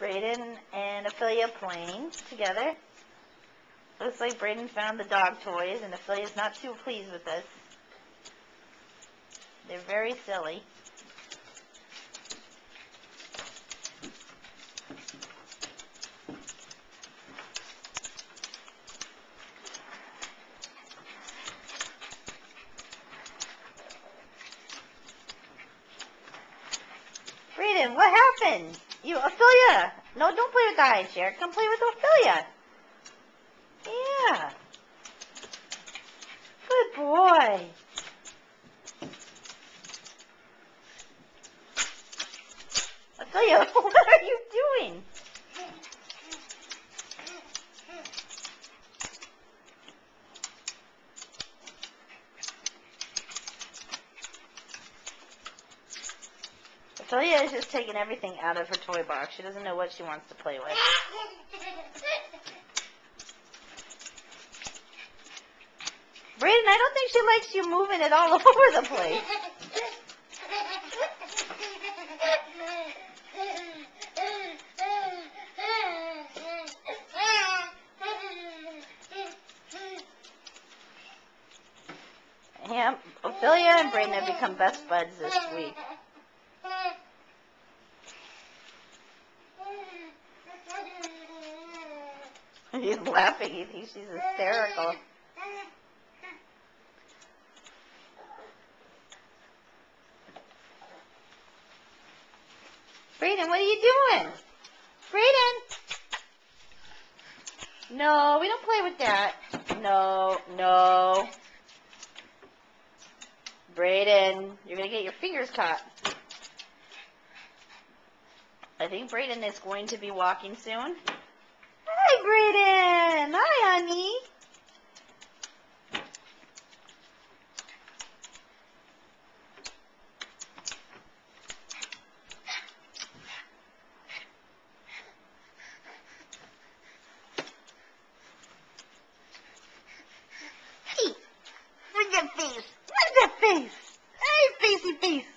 Brayden and Ophelia playing together. Looks like Brayden found the dog toys, and Ophelia's not too pleased with this. They're very silly. Brayden, what happened? Ophelia! No, don't play with the high chair. Come play with Ophelia. Yeah. Good boy. Ophelia, what are you doing? Ophelia is just taking everything out of her toy box. She doesn't know what she wants to play with. Brayden, I don't think she likes you moving it all over the place. Yeah, Ophelia and Brayden have become best buds this week. He's laughing. He thinks she's hysterical. Brayden, what are you doing? Brayden! No, we don't play with that. No, no. Brayden, you're going to get your fingers caught. I think Brayden is going to be walking soon. Hi, Brayden. Hi, honey. Hey, where's that face? Where's that face? Hey, facey face.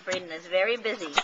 Brayden is very busy.